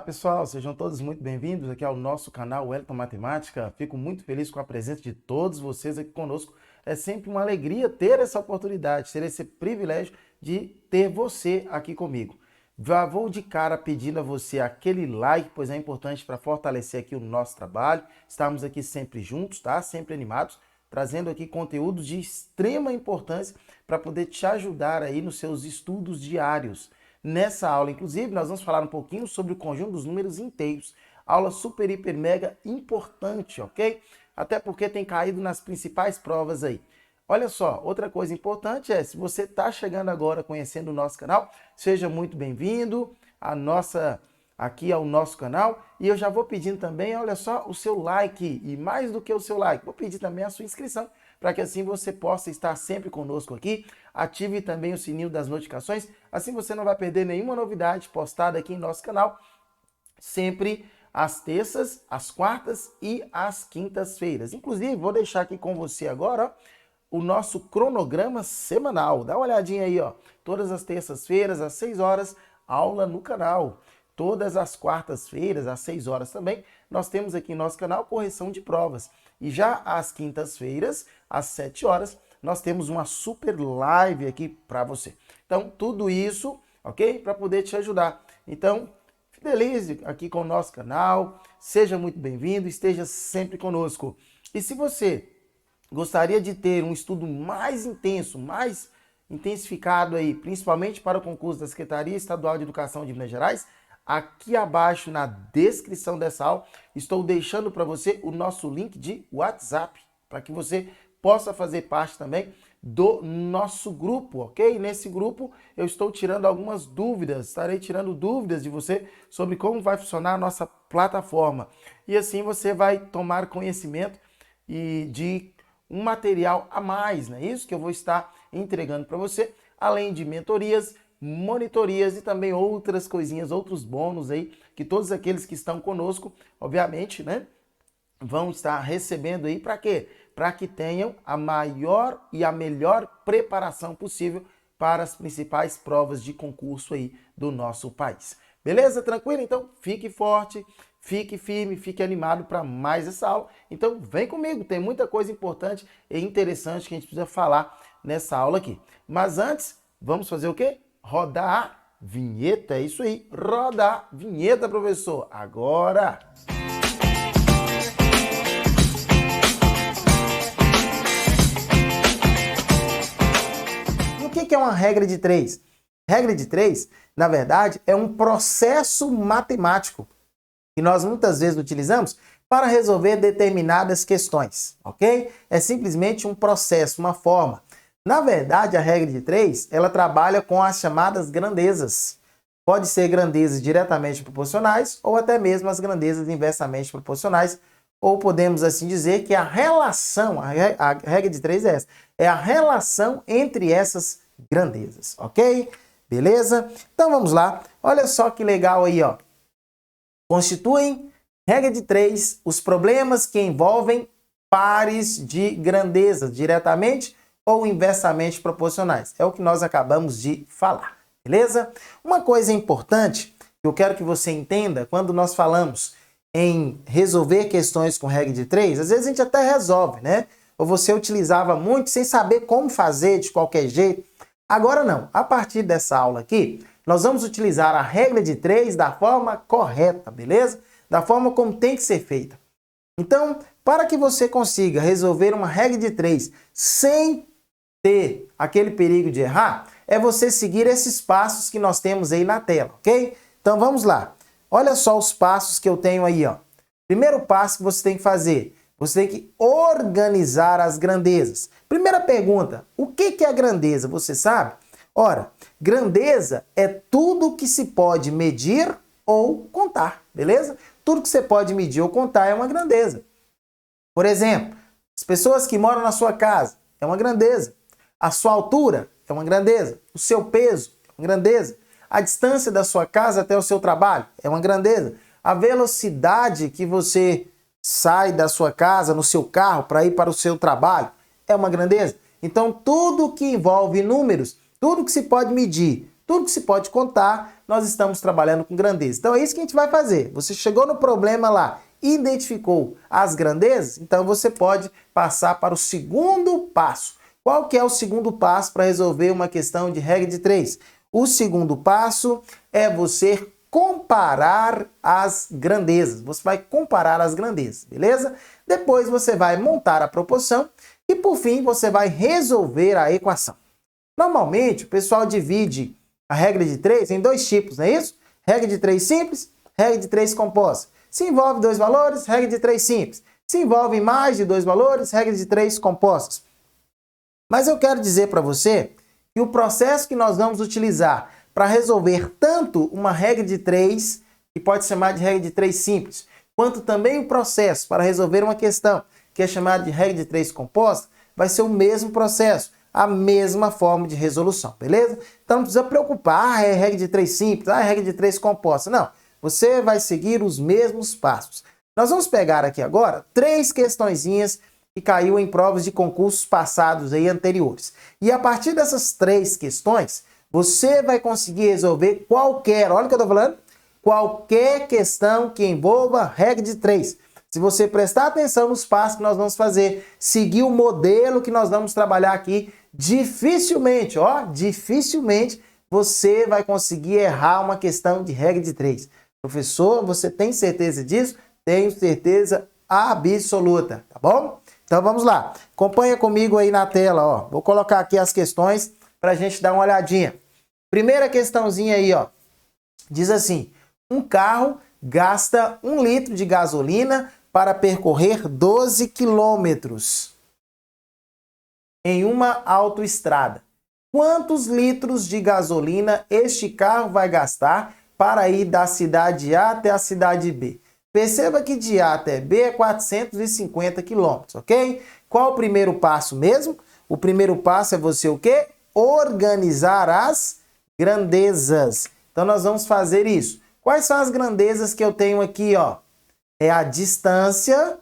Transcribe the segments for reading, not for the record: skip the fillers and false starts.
Olá pessoal, sejam todos muito bem-vindos aqui ao nosso canal Wellington Matemática. Fico muito feliz com a presença de todos vocês aqui conosco. É sempre uma alegria ter essa oportunidade, ter esse privilégio de ter você aqui comigo. Já vou de cara pedindo a você aquele like, pois é importante para fortalecer aqui o nosso trabalho. Estamos aqui sempre juntos, tá? Sempre animados, trazendo aqui conteúdos de extrema importância para poder te ajudar aí nos seus estudos diários. Nessa aula, inclusive, nós vamos falar um pouquinho sobre o conjunto dos números inteiros. Aula super, hiper, mega importante, ok? Até porque tem caído nas principais provas aí. Olha só, outra coisa importante é, se você está chegando agora conhecendo o nosso canal, seja muito bem-vindo aqui ao nosso canal. E eu já vou pedindo também, olha só, o seu like. E mais do que o seu like, vou pedir também a sua inscrição, para que assim você possa estar sempre conosco aqui. Ative também o sininho das notificações, assim você não vai perder nenhuma novidade postada aqui em nosso canal, sempre às terças, às quartas e às quintas-feiras. Inclusive, vou deixar aqui com você agora, ó, o nosso cronograma semanal. Dá uma olhadinha aí, ó. Todas as terças-feiras, às 6 horas, aula no canal. Todas as quartas-feiras, às 6 horas também, nós temos aqui em nosso canal correção de provas. E já às quintas-feiras, às 7 horas, nós temos uma super live aqui para você. Então, tudo isso, ok? Para poder te ajudar. Então, fidelize aqui com o nosso canal, seja muito bem-vindo, esteja sempre conosco. E se você gostaria de ter um estudo mais intenso, mais intensificado aí, principalmente para o concurso da Secretaria Estadual de Educação de Minas Gerais, aqui abaixo na descrição dessa aula, estou deixando para você o nosso link de WhatsApp, para que você possa fazer parte também do nosso grupo, ok? Nesse grupo eu estou tirando algumas dúvidas, estarei tirando dúvidas de você sobre como vai funcionar a nossa plataforma. E assim você vai tomar conhecimento de um material a mais, não é isso? Que eu vou estar entregando para você, além de mentorias, monitorias e também outras coisinhas, outros bônus aí, que todos aqueles que estão conosco, obviamente, né, vão estar recebendo aí para quê? Para que tenham a maior e a melhor preparação possível para as principais provas de concurso aí do nosso país. Beleza? Tranquilo? Então, fique forte, fique firme, fique animado para mais essa aula. Então, vem comigo, tem muita coisa importante e interessante que a gente precisa falar nessa aula aqui. Mas antes, vamos fazer o quê? Rodar a vinheta, é isso aí. Rodar a vinheta, professor. Agora! O que é uma regra de 3? Regra de 3, na verdade, é um processo matemático que nós muitas vezes utilizamos para resolver determinadas questões, ok? É simplesmente um processo, uma forma. Na verdade, a regra de 3, ela trabalha com as chamadas grandezas. Pode ser grandezas diretamente proporcionais ou até mesmo as grandezas inversamente proporcionais, ou podemos assim dizer que a relação, a regra de 3 é essa, é a relação entre essas grandezas, ok? Beleza? Então vamos lá. Olha só que legal aí, ó. Constituem, regra de 3, os problemas que envolvem pares de grandezas, diretamente ou inversamente proporcionais. É o que nós acabamos de falar, beleza? Uma coisa importante que eu quero que você entenda quando nós falamos em resolver questões com regra de 3, às vezes a gente até resolve, né? Ou você utilizava muito sem saber como fazer de qualquer jeito. Agora não. A partir dessa aula aqui, nós vamos utilizar a regra de 3 da forma correta, beleza? Da forma como tem que ser feita. Então, para que você consiga resolver uma regra de 3 sem ter aquele perigo de errar, é você seguir esses passos que nós temos aí na tela, ok? Então vamos lá. Olha só os passos que eu tenho aí, ó. Primeiro passo que você tem que fazer, você tem que organizar as grandezas. Primeira pergunta, o que é grandeza? Você sabe? Ora, grandeza é tudo que se pode medir ou contar, beleza? Tudo que você pode medir ou contar é uma grandeza. Por exemplo, as pessoas que moram na sua casa é uma grandeza. A sua altura é uma grandeza. O seu peso é uma grandeza. A distância da sua casa até o seu trabalho é uma grandeza. A velocidade que você sai da sua casa no seu carro para ir para o seu trabalho é uma grandeza. Então, tudo que envolve números, tudo que se pode medir, Tudo que se pode contar, nós estamos trabalhando com grandeza. Então é isso que a gente vai fazer. Você chegou no problema lá, identificou as grandezas, então você pode passar para o segundo passo. Qual que é o segundo passo para resolver uma questão de regra de 3? O segundo passo é você comparar as grandezas. Você vai comparar as grandezas, beleza? Depois você vai montar a proporção e, por fim, você vai resolver a equação. Normalmente, o pessoal divide a regra de 3 em dois tipos, não é isso? Regra de 3 simples, regra de 3 composta. Se envolve dois valores, regra de 3 simples. Se envolve mais de dois valores, regra de 3 compostas. Mas eu quero dizer para você que o processo que nós vamos utilizar para resolver tanto uma regra de 3, que pode ser chamada de regra de 3 simples, quanto também o processo para resolver uma questão, que é chamada de regra de 3 composta, vai ser o mesmo processo, a mesma forma de resolução, beleza? Então não precisa preocupar, é regra de 3 simples, é regra de 3 composta. Não, você vai seguir os mesmos passos. Nós vamos pegar aqui agora 3 questõezinhas que caiu em provas de concursos passados aí anteriores. E a partir dessas 3 questões, você vai conseguir resolver qualquer, olha o que eu estou falando, qualquer questão que envolva regra de 3. Se você prestar atenção nos passos que nós vamos fazer, seguir o modelo que nós vamos trabalhar aqui, dificilmente você vai conseguir errar uma questão de regra de 3. Professor, você tem certeza disso? Tenho certeza absoluta, tá bom? Então vamos lá, acompanha comigo aí na tela, ó. Vou colocar aqui as questões para a gente dar uma olhadinha. Primeira questãozinha aí, ó. Diz assim, um carro gasta 1 litro de gasolina para percorrer 12 quilômetros em uma autoestrada. Quantos litros de gasolina este carro vai gastar para ir da cidade A até a cidade B? Perceba que de A até B é 450 quilômetros, ok? Qual o primeiro passo mesmo? O primeiro passo é você o quê? Organizar as grandezas. Então nós vamos fazer isso. Quais são as grandezas que eu tenho aqui, ó? É a distância.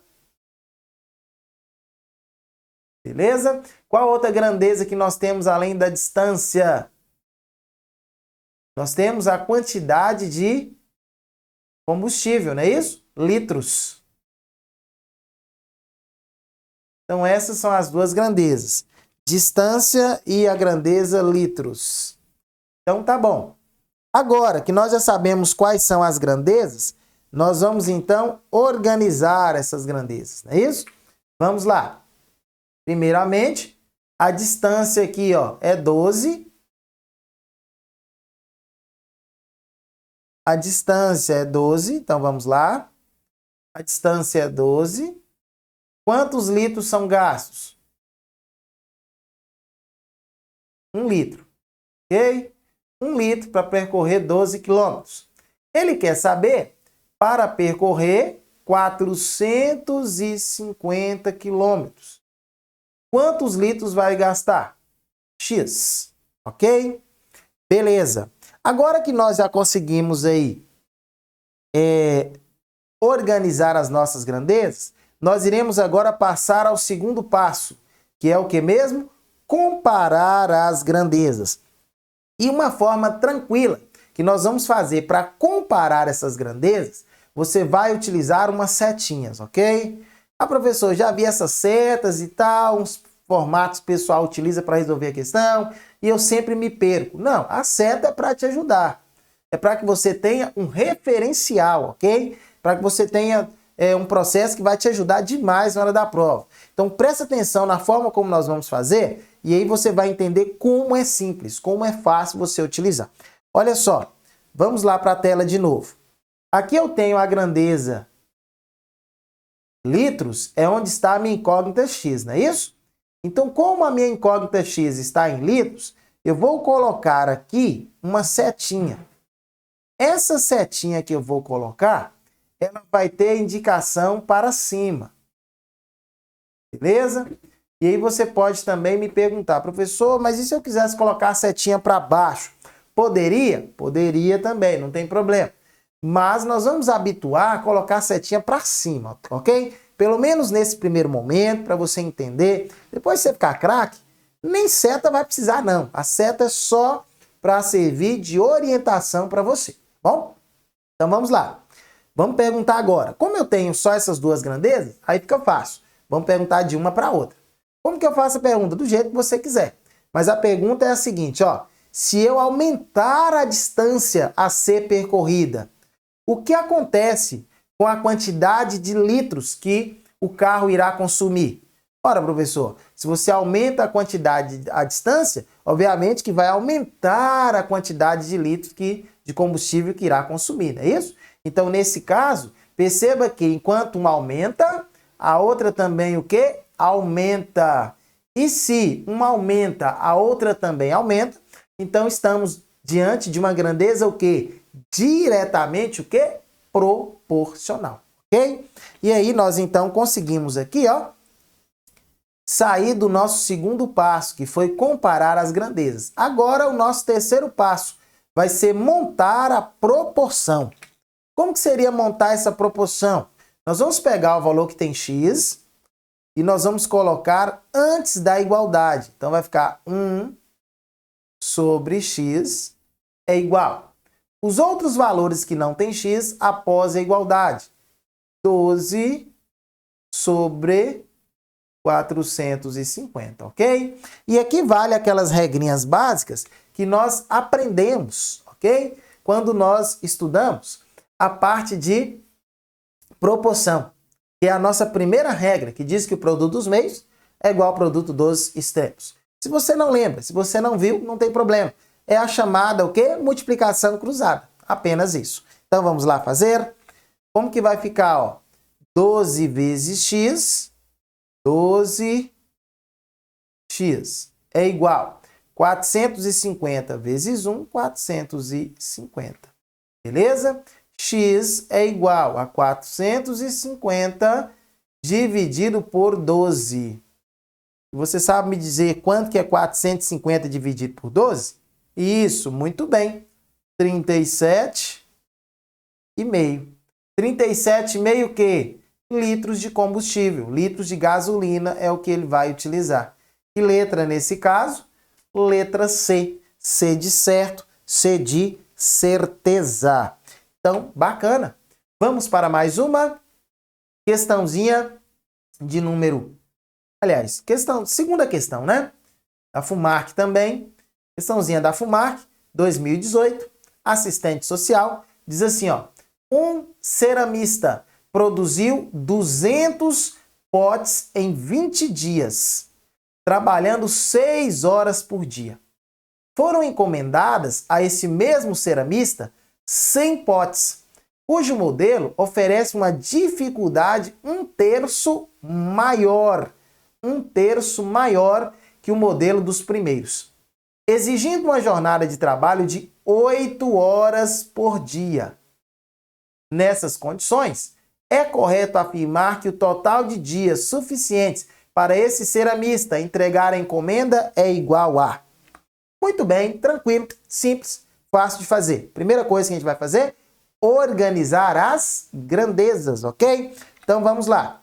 Beleza? Qual outra grandeza que nós temos além da distância? Nós temos a quantidade de combustível, não é isso? Litros. Então essas são as duas grandezas. Distância e a grandeza litros. Então tá bom. Agora que nós já sabemos quais são as grandezas, nós vamos então organizar essas grandezas, não é isso? Vamos lá. Primeiramente, a distância aqui, ó, é 12. A distância é 12, então vamos lá. A distância é 12. Quantos litros são gastos? 1 litro, ok? 1 litro para percorrer 12 quilômetros. Ele quer saber para percorrer 450 quilômetros. Quantos litros vai gastar? X, ok? Beleza. Agora que nós já conseguimos aí organizar as nossas grandezas, nós iremos agora passar ao segundo passo, que é o que mesmo? Comparar as grandezas. E uma forma tranquila que nós vamos fazer para comparar essas grandezas, você vai utilizar umas setinhas, ok? Ah, professor, já vi essas setas e tal, uns formatos que o pessoal utiliza para resolver a questão, e eu sempre me perco. Não, a seta é para te ajudar. É para que você tenha um referencial, ok? Para que você tenha um processo que vai te ajudar demais na hora da prova. Então presta atenção na forma como nós vamos fazer, e aí você vai entender como é simples, como é fácil você utilizar. Olha só, vamos lá para a tela de novo. Aqui eu tenho a grandeza litros, é onde está a minha incógnita x, não é isso? Então, como a minha incógnita x está em litros, eu vou colocar aqui uma setinha. Essa setinha que eu vou colocar, ela vai ter indicação para cima. Beleza? E aí você pode também me perguntar, professor, mas e se eu quisesse colocar a setinha para baixo? Poderia? Poderia também, não tem problema. Mas nós vamos habituar a colocar a setinha para cima, ok? Pelo menos nesse primeiro momento, para você entender. Depois que você ficar craque, nem seta vai precisar não. A seta é só para servir de orientação para você, bom? Então vamos lá. Vamos perguntar agora. Como eu tenho só essas duas grandezas, aí fica fácil. Vamos perguntar de uma para outra. Como que eu faço a pergunta? Do jeito que você quiser. Mas a pergunta é a seguinte, ó. Se eu aumentar a distância a ser percorrida, o que acontece com a quantidade de litros que o carro irá consumir? Ora, professor, se você aumenta a quantidade, a distância, obviamente que vai aumentar a quantidade de litros de combustível que irá consumir, não é isso? Então, nesse caso, perceba que enquanto uma aumenta, a outra também o quê? Aumenta. E se uma aumenta, a outra também aumenta, então estamos diante de uma grandeza o quê? Diretamente o quê? Proporcional, ok? E aí nós então conseguimos aqui, ó, sair do nosso segundo passo, que foi comparar as grandezas. Agora o nosso terceiro passo vai ser montar a proporção. Como que seria montar essa proporção? Nós vamos pegar o valor que tem x e nós vamos colocar antes da igualdade. Então vai ficar 1 sobre x é igual. Os outros valores que não tem x após a igualdade. 12 sobre 450, ok? E aqui vale aquelas regrinhas básicas que nós aprendemos, ok? Quando nós estudamos a parte de proporção, que é a nossa primeira regra, que diz que o produto dos meios é igual ao produto dos extremos. Se você não lembra, se você não viu, não tem problema. É a chamada, o quê? Multiplicação cruzada. Apenas isso. Então, vamos lá fazer. Como que vai ficar, ó? 12 vezes x, 12x é igual. 450 vezes 1, 450. Beleza? X é igual a 450 dividido por 12. Você sabe me dizer quanto que é 450 dividido por 12? Isso, muito bem. 37,5. 37,5 o quê? Litros de combustível. Litros de gasolina é o que ele vai utilizar. Que letra nesse caso? Letra C. C de certo, C de certeza. Então, bacana. Vamos para mais uma questãozinha de número... Aliás, segunda questão, né? Da FUMARC também. Questãozinha da FUMARC, 2018. Assistente social. Diz assim, ó. Um ceramista produziu 200 potes em 20 dias, trabalhando 6 horas por dia. Foram encomendadas a esse mesmo ceramista 100 potes, cujo modelo oferece uma dificuldade 1/3 maior, 1/3 maior que o modelo dos primeiros, exigindo uma jornada de trabalho de 8 horas por dia. Nessas condições, é correto afirmar que o total de dias suficientes para esse ceramista entregar a encomenda é igual a... Muito bem, tranquilo, simples, fácil de fazer. Primeira coisa que a gente vai fazer, organizar as grandezas, ok? Então vamos lá.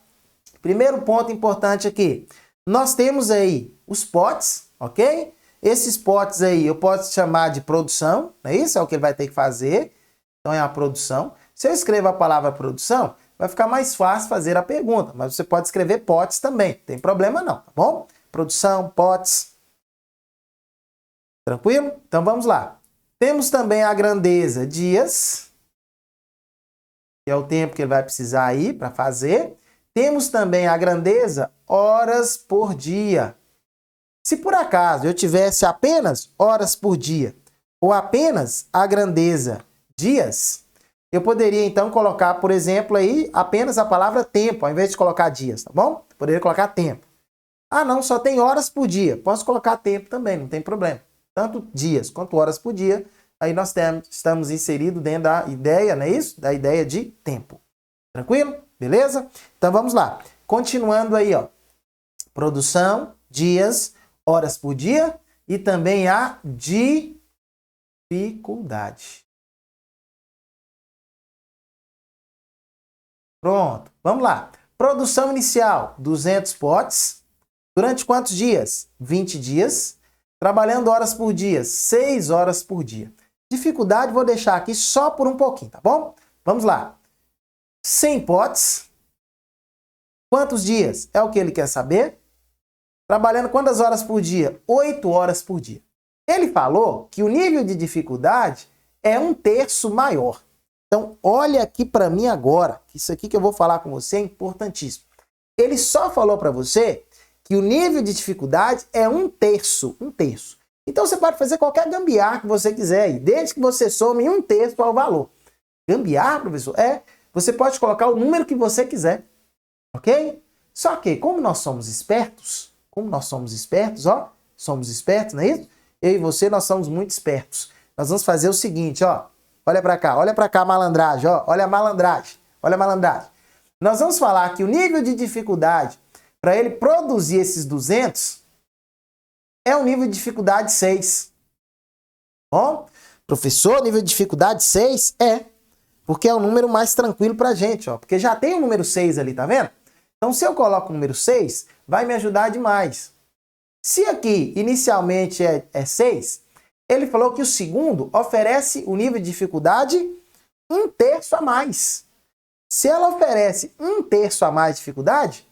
Primeiro ponto importante aqui. Nós temos aí os potes, ok? Esses potes aí eu posso chamar de produção, não é isso? É o que ele vai ter que fazer. Então é a produção. Se eu escrevo a palavra produção, vai ficar mais fácil fazer a pergunta, mas você pode escrever potes também, não tem problema não, tá bom? Produção, potes. Tranquilo? Então vamos lá. Temos também a grandeza dias, que é o tempo que ele vai precisar aí para fazer. Temos também a grandeza horas por dia. Se por acaso eu tivesse apenas horas por dia ou apenas a grandeza dias, eu poderia então colocar, por exemplo, aí apenas a palavra tempo, ao invés de colocar dias, tá bom? Eu poderia colocar tempo. Ah, não, só tem horas por dia. Posso colocar tempo também, não tem problema. Tanto dias quanto horas por dia, aí nós estamos inseridos dentro da ideia, não é isso? Da ideia de tempo. Tranquilo? Beleza? Então vamos lá. Continuando aí, ó. Produção, dias, horas por dia e também a dificuldade. Pronto, vamos lá. Produção inicial, 200 potes. Durante quantos dias? 20 dias. Trabalhando horas por dia, 6 horas por dia. Dificuldade vou deixar aqui só por um pouquinho, tá bom? Vamos lá. 100 potes. Quantos dias? É o que ele quer saber. Trabalhando quantas horas por dia? 8 horas por dia. Ele falou que o nível de dificuldade é 1/3 maior. Então, olha aqui para mim agora, que isso aqui que eu vou falar com você é importantíssimo. Ele só falou para você que o nível de dificuldade é 1/3. 1/3. Então, você pode fazer qualquer gambiarra que você quiser aí, desde que você some 1/3 ao valor. Gambiarra, professor? Você pode colocar o número que você quiser, ok? Só que, como nós somos espertos, ó, somos espertos, não é isso? Eu e você, nós somos muito espertos. Nós vamos fazer o seguinte, ó, olha para cá, a malandragem, ó, olha a malandragem. Nós vamos falar que o nível de dificuldade para ele produzir esses 200 é o nível de dificuldade 6. Bom, professor, nível de dificuldade 6? Porque é o número mais tranquilo pra gente, ó. Porque já tem o número 6 ali, tá vendo? Então, se eu coloco o número 6, vai me ajudar demais. Se aqui, inicialmente, é 6, ele falou que o segundo oferece o nível de dificuldade 1/3 a mais. Se ela oferece 1/3 a mais de dificuldade,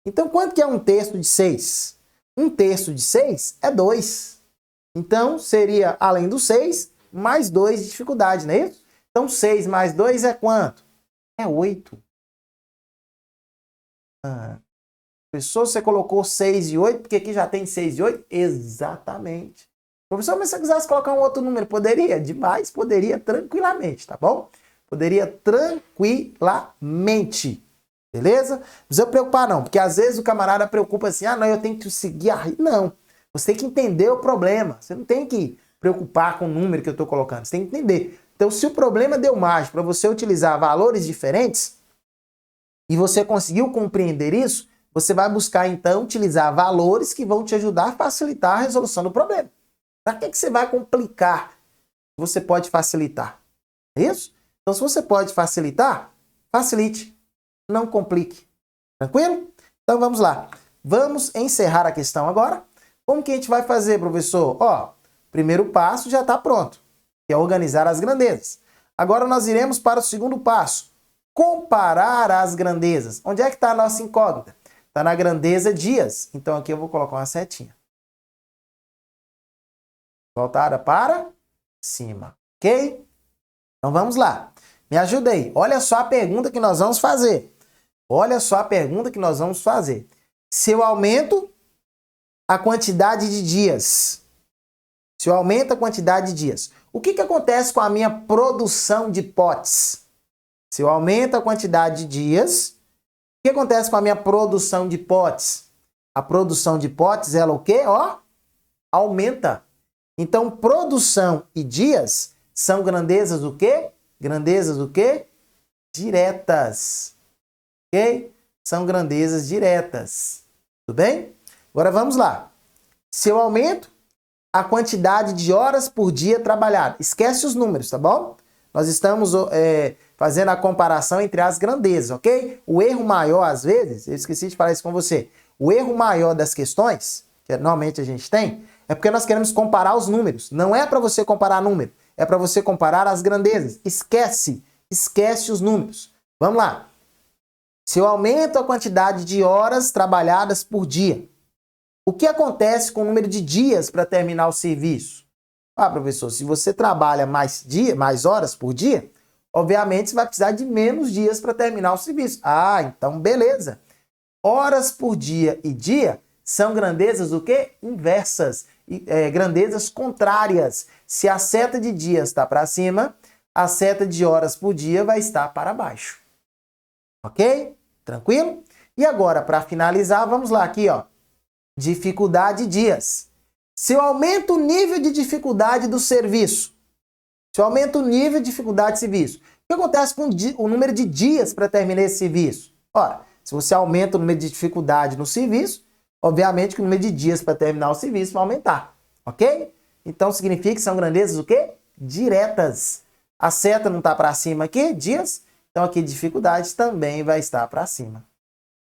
então quanto que é 1/3 de 6? 1/3 de 6 é 2. Então, seria, além do 6, mais 2 de dificuldade, não é isso? Então, 6 mais 2 é quanto? É 8. Professor, você colocou 6 e 8, porque aqui já tem 6 e 8? Exatamente. Professor, mas se eu quisesse colocar um outro número, poderia? Demais, poderia tranquilamente, tá bom? Poderia tranquilamente. Beleza? Não precisa preocupar não, porque às vezes o camarada preocupa assim, não, eu tenho que seguir a... Não, você tem que entender o problema. Você não tem que preocupar com o número que eu estou colocando, você tem que entender. Então, se o problema deu margem para você utilizar valores diferentes e você conseguiu compreender isso, você vai buscar, então, utilizar valores que vão te ajudar a facilitar a resolução do problema. Para que você vai complicar? Você pode facilitar. É isso? Então, se você pode facilitar, facilite. Não complique. Tranquilo? Então, vamos lá. Vamos encerrar a questão agora. Como que a gente vai fazer, professor? Ó, primeiro passo já está pronto, que é organizar as grandezas. Agora nós iremos para o segundo passo, comparar as grandezas. Onde é que está a nossa incógnita? Está na grandeza dias. Então aqui eu vou colocar uma setinha. Voltada para cima, ok? Então vamos lá. Me ajuda aí. Olha só a pergunta que nós vamos fazer. Se eu aumento a quantidade de dias, o que acontece com a minha produção de potes? Se eu aumento a quantidade de dias, o que acontece com a minha produção de potes? A produção de potes, ela o quê? Ó, aumenta. Então, produção e dias são grandezas o quê? Grandezas o quê? Diretas. Ok? São grandezas diretas. Tudo bem? Agora vamos lá. Se eu aumento a quantidade de horas por dia trabalhado, esquece os números, tá bom? Nós estamos fazendo a comparação entre as grandezas, ok? O erro maior, às vezes, eu esqueci de falar isso com você, o erro maior das questões, que normalmente a gente tem, é porque nós queremos comparar os números. Não é para você comparar número, é para você comparar as grandezas. Esquece os números. Vamos lá. Se eu aumento a quantidade de horas trabalhadas por dia, o que acontece com o número de dias para terminar o serviço? Professor, se você trabalha mais horas por dia, obviamente você vai precisar de menos dias para terminar o serviço. Então beleza. Horas por dia e dia são grandezas o quê? Inversas. Grandezas contrárias. Se a seta de dias está para cima, a seta de horas por dia vai estar para baixo. Ok? Tranquilo? E agora, para finalizar, vamos lá aqui, ó. Dificuldade de dias. Se eu aumento o nível de dificuldade do serviço, o que acontece com o número de dias para terminar esse serviço? Ora, se você aumenta o número de dificuldade no serviço, obviamente que o número de dias para terminar o serviço vai aumentar, ok? Então significa que são grandezas o quê? Diretas. A seta não está para cima aqui, dias, então aqui dificuldade também vai estar para cima.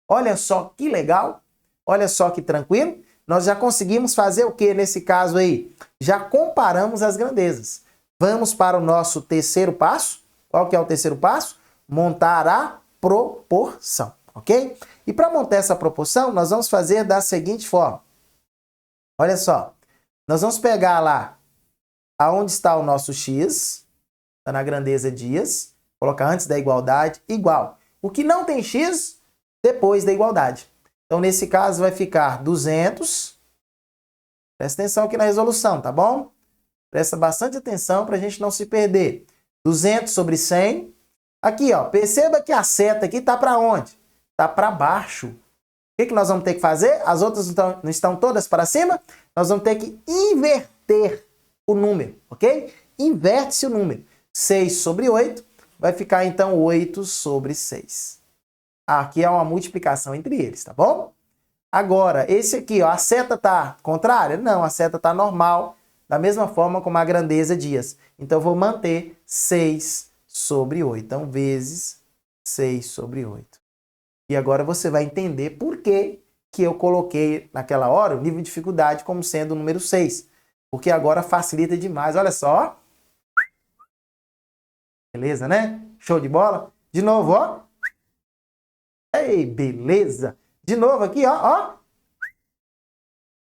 Olha só que legal, olha só que tranquilo. nós já conseguimos fazer o que nesse caso aí? Já comparamos as grandezas. Vamos para o nosso terceiro passo. Qual que é o terceiro passo? Montar a proporção, ok? E para montar essa proporção, nós vamos fazer da seguinte forma. Olha só, nós vamos pegar lá aonde está o nosso x, está na grandeza dias, colocar antes da igualdade, igual. O que não tem x, depois da igualdade. Então, nesse caso, vai ficar 200. Presta atenção aqui na resolução, tá bom? Presta bastante atenção para a gente não se perder. 200 sobre 100. Aqui, ó, perceba que a seta aqui está para onde? Está para baixo. O que nós vamos ter que fazer? As outras não estão todas para cima? Nós vamos ter que inverter o número, ok? Inverte-se o número. 6 sobre 8 vai ficar, então, 8 sobre 6. Aqui é uma multiplicação entre eles, tá bom? Agora, esse aqui, ó, a seta está contrária? Não, a seta está normal, da mesma forma como a grandeza dias. Então, eu vou manter 6 sobre 8. Então, vezes 6 sobre 8. E agora você vai entender por que eu coloquei naquela hora o nível de dificuldade como sendo o número 6. Porque agora facilita demais. Olha só. Beleza, né? Show de bola? De novo, ó. Ei, beleza. De novo aqui, ó, ó.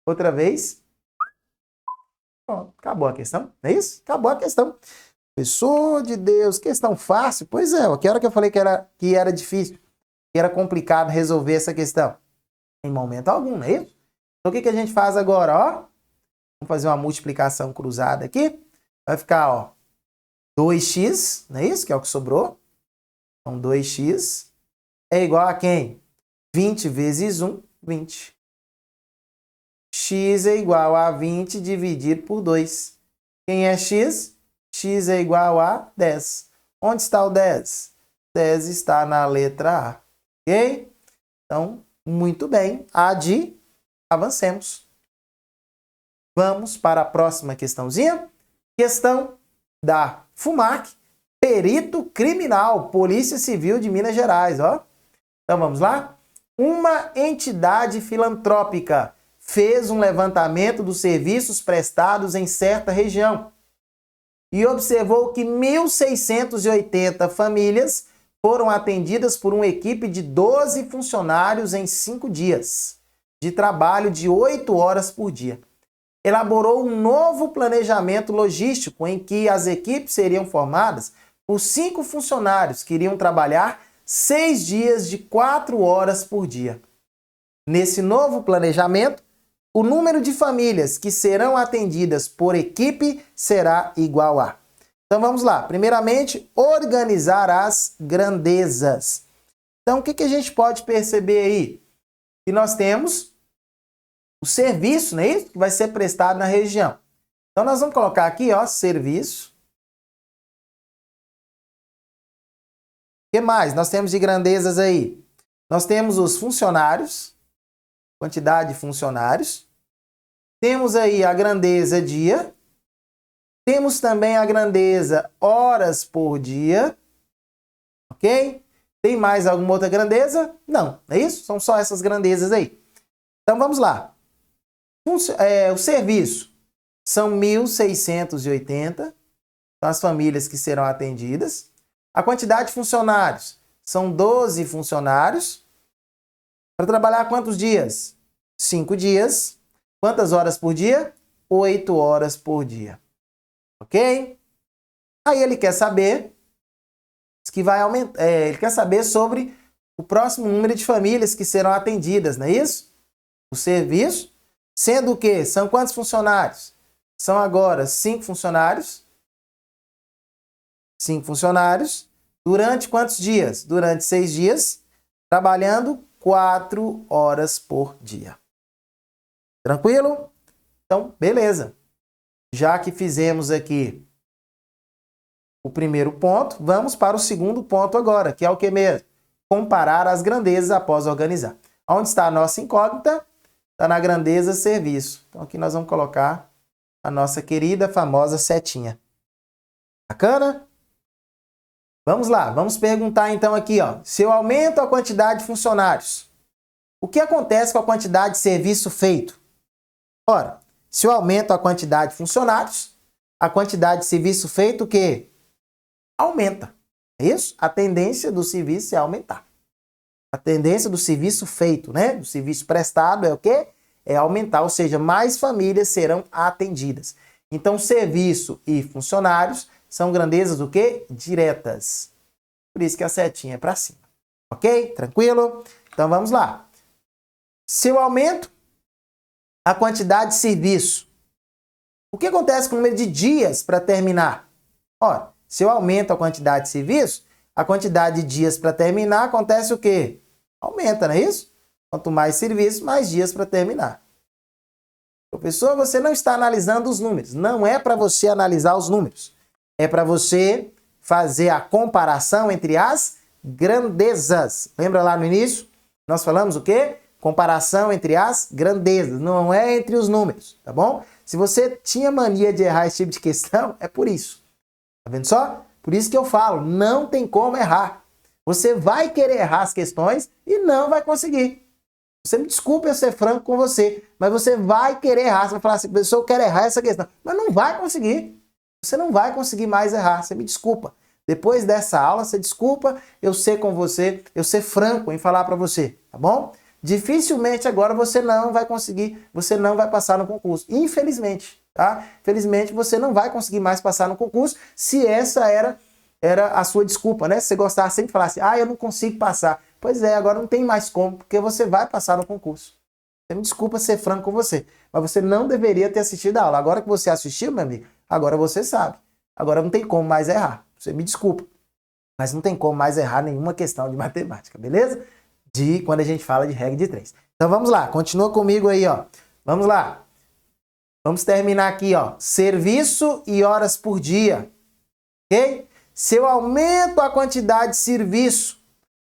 Outra vez. Pronto, acabou a questão, não é isso? Acabou a questão. Professor de Deus, questão fácil? Pois é, que hora que eu falei que era difícil, que era complicado resolver essa questão? Em momento algum, não é isso? Então, o que a gente faz agora, ó? Vamos fazer uma multiplicação cruzada aqui. Vai ficar, ó, 2x, não é isso? Que é o que sobrou. Então, 2x é igual a quem? 20 vezes 1, 20. X é igual a 20 dividido por 2. Quem é x? X é igual a 10. Onde está o 10? 10 está na letra A. Ok? Então, muito bem. Avancemos. Vamos para a próxima questãozinha. Questão da FUMAC, perito criminal, Polícia Civil de Minas Gerais, ó. Então vamos lá? Uma entidade filantrópica fez um levantamento dos serviços prestados em certa região e observou que 1.680 famílias foram atendidas por uma equipe de 12 funcionários em 5 dias de trabalho de 8 horas por dia. Elaborou um novo planejamento logístico em que as equipes seriam formadas por 5 funcionários que iriam trabalhar 6 dias de 4 horas por dia. Nesse novo planejamento, o número de famílias que serão atendidas por equipe será igual a... Então vamos lá. Primeiramente, organizar as grandezas. Então o que a gente pode perceber aí? Que nós temos o serviço, não é isso? Que vai ser prestado na região. Então nós vamos colocar aqui, ó, serviço. O que mais nós temos de grandezas aí? Nós temos os funcionários, quantidade de funcionários. Temos aí a grandeza dia. Temos também a grandeza horas por dia. Ok? Tem mais alguma outra grandeza? Não, é isso? São só essas grandezas aí. Então vamos lá. O serviço são 1.680. São as famílias que serão atendidas. A quantidade de funcionários são 12 funcionários. Para trabalhar quantos dias? 5 dias. Quantas horas por dia? 8 horas por dia. Ok? Aí ele quer saber que vai aumentar. Ele quer saber sobre o próximo número de famílias que serão atendidas, não é isso? O serviço, sendo o quê? São quantos funcionários? São agora 5 funcionários. 5 funcionários. Durante quantos dias? Durante 6 dias, trabalhando 4 horas por dia. Tranquilo? Então, beleza. Já que fizemos aqui o primeiro ponto, vamos para o segundo ponto agora, que é o que mesmo? Comparar as grandezas após organizar. Onde está a nossa incógnita? Está na grandeza serviço. Então, aqui nós vamos colocar a nossa querida, famosa setinha. Bacana? Vamos lá, vamos perguntar então aqui, ó. Se eu aumento a quantidade de funcionários, o que acontece com a quantidade de serviço feito? Ora, se eu aumento a quantidade de funcionários, a quantidade de serviço feito, o quê? Aumenta. É isso? A tendência do serviço é aumentar. A tendência do serviço feito, né? Do serviço prestado é o quê? É aumentar, ou seja, mais famílias serão atendidas. Então, serviço e funcionários são grandezas do quê? Diretas. Por isso que a setinha é para cima. Ok? Tranquilo? Então, vamos lá. Se eu aumento a quantidade de serviço, o que acontece com o número de dias para terminar? Ora, se eu aumento a quantidade de serviço, a quantidade de dias para terminar, acontece o quê? Aumenta, não é isso? Quanto mais serviço, mais dias para terminar. Professor, você não está analisando os números. Não é para você analisar os números. É para você fazer a comparação entre as grandezas. Lembra lá no início? Nós falamos o quê? Comparação entre as grandezas. Não é entre os números, tá bom? Se você tinha mania de errar esse tipo de questão, é por isso. Tá vendo só? Por isso que eu falo, não tem como errar. Você vai querer errar as questões e não vai conseguir. Você me desculpe eu ser franco com você, mas você vai querer errar. Você vai falar assim, professor, eu quero errar essa questão. Mas não vai conseguir. Você não vai conseguir mais errar. Você me desculpa. Depois dessa aula, você desculpa eu ser com você, eu ser franco em falar para você, tá bom? Dificilmente agora você não vai conseguir, você não vai passar no concurso. Infelizmente, tá? Infelizmente você não vai conseguir mais passar no concurso se essa era a sua desculpa, né? Se você gostava sempre de falar assim, eu não consigo passar. Pois é, agora não tem mais como, porque você vai passar no concurso. Você me desculpa ser franco com você, mas você não deveria ter assistido a aula. Agora que você assistiu, meu amigo, agora você sabe. Agora não tem como mais errar. Você me desculpa, mas não tem como mais errar nenhuma questão de matemática, beleza? Quando a gente fala de regra de 3. Então vamos lá, continua comigo aí, ó. Vamos lá. Vamos terminar aqui, ó. Serviço e horas por dia. Ok? Se eu aumento a quantidade de serviço, o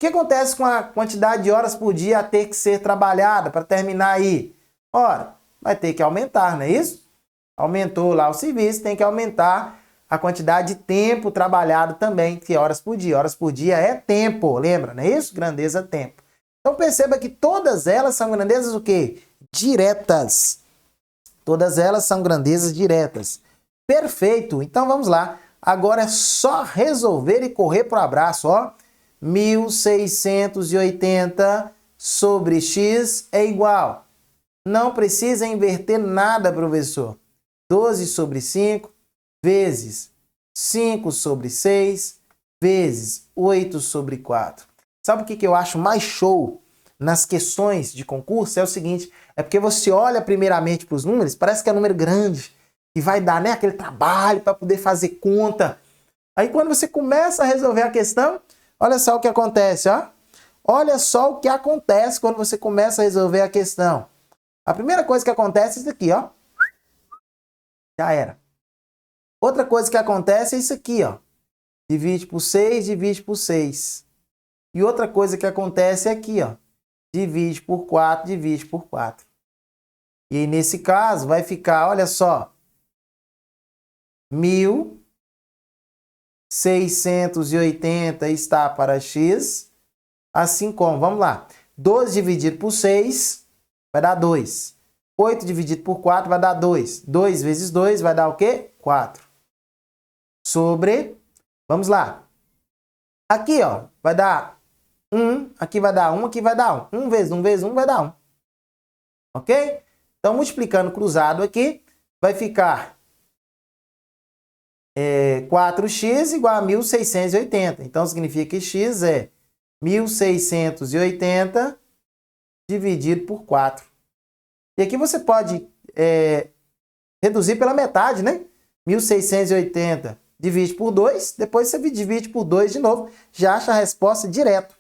que acontece com a quantidade de horas por dia a ter que ser trabalhada para terminar aí? Ora, vai ter que aumentar, não é isso? Aumentou lá o serviço, tem que aumentar a quantidade de tempo trabalhado também, que é horas por dia. Horas por dia é tempo, lembra, não é isso? Grandeza tempo. Então perceba que todas elas são grandezas o quê? Diretas. Todas elas são grandezas diretas. Perfeito, então vamos lá. Agora é só resolver e correr para o abraço, ó. 1680 sobre x é igual. Não precisa inverter nada, professor. 12 sobre 5 vezes 5 sobre 6 vezes 8 sobre 4. Sabe o que eu acho mais show nas questões de concurso? É o seguinte, é porque você olha primeiramente para os números, parece que é um número grande, e vai dar, né, aquele trabalho para poder fazer conta. Aí quando você começa a resolver a questão, olha só o que acontece, ó. Olha só o que acontece quando você começa a resolver a questão. A primeira coisa que acontece é isso aqui, ó. Já era. Outra coisa que acontece é isso aqui, ó. Divide por 6, divide por 6. E outra coisa que acontece é aqui, ó. Divide por 4, divide por 4. E aí, nesse caso, vai ficar, olha só, 1680 está para x, assim como, vamos lá, 12 dividido por 6 vai dar 2. 8 dividido por 4 vai dar 2. 2 vezes 2 vai dar o quê? 4. Sobre, vamos lá, aqui, ó, vai dar 1, aqui vai dar 1, aqui vai dar 1. 1 vezes 1 vezes 1 vai dar 1. Ok? Então, multiplicando cruzado aqui, vai ficar 4x igual a 1680. Então, significa que x é 1680 dividido por 4. E aqui você pode reduzir pela metade, né? 1680 divide por 2, depois você divide por 2 de novo, já acha a resposta direto.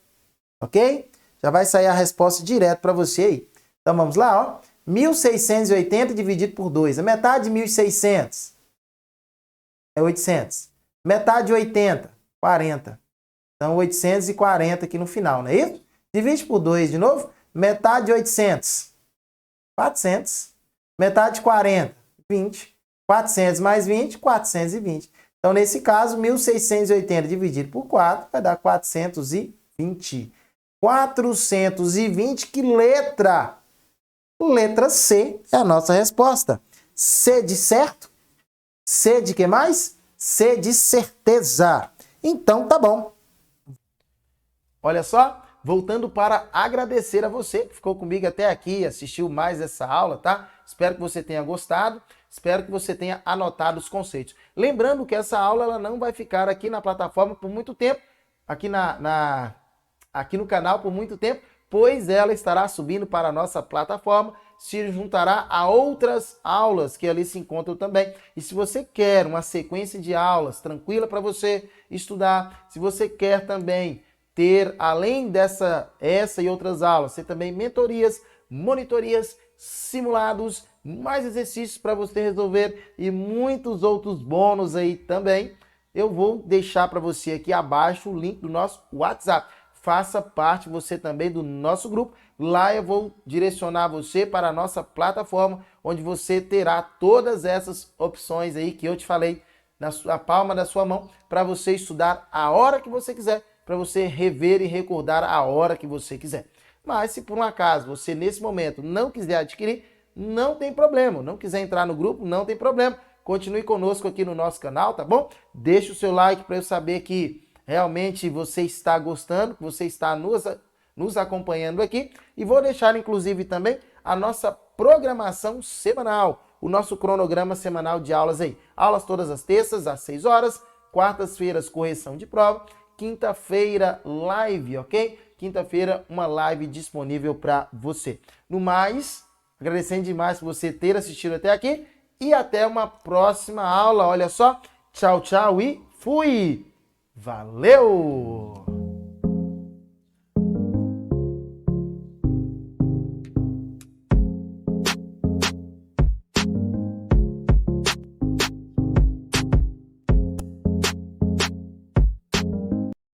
Ok? Já vai sair a resposta direto para você aí. Então, vamos lá, ó. 1680 dividido por 2. A metade de 1600 é 800. Metade de 80, 40. Então, 840 aqui no final, não é isso? Divide por 2 de novo. Metade de 800, 400. Metade de 40, 20. 400 mais 20, 420. Então, nesse caso, 1680 dividido por 4 vai dar 420. 420, que letra Letra C é a nossa resposta. C de certo? C de que mais? C de certeza. Então, tá bom. Olha só, voltando para agradecer a você que ficou comigo até aqui, assistiu mais essa aula, tá? Espero que você tenha gostado, espero que você tenha anotado os conceitos. Lembrando que essa aula ela não vai ficar aqui na plataforma por muito tempo, aqui aqui no canal por muito tempo, pois ela estará subindo para a nossa plataforma, se juntará a outras aulas que ali se encontram também. E se você quer uma sequência de aulas tranquila para você estudar, se você quer também ter, além essa e outras aulas, ter também mentorias, monitorias, simulados, mais exercícios para você resolver e muitos outros bônus aí também, eu vou deixar para você aqui abaixo o link do nosso WhatsApp. Faça parte você também do nosso grupo. Lá eu vou direcionar você para a nossa plataforma, onde você terá todas essas opções aí que eu te falei na palma da sua mão, para você estudar a hora que você quiser, para você rever e recordar a hora que você quiser. Mas se por um acaso você nesse momento não quiser adquirir, não tem problema. Não quiser entrar no grupo, não tem problema. Continue conosco aqui no nosso canal, tá bom? Deixe o seu like para eu saber que realmente você está gostando, que você está nos acompanhando aqui. E vou deixar, inclusive, também a nossa programação semanal, o nosso cronograma semanal de aulas aí. Aulas todas as terças, às 6 horas, quartas-feiras, correção de prova, quinta-feira, live, ok? Quinta-feira, uma live disponível para você. No mais, agradecendo demais por você ter assistido até aqui e até uma próxima aula. Olha só, tchau, tchau e fui! Valeu!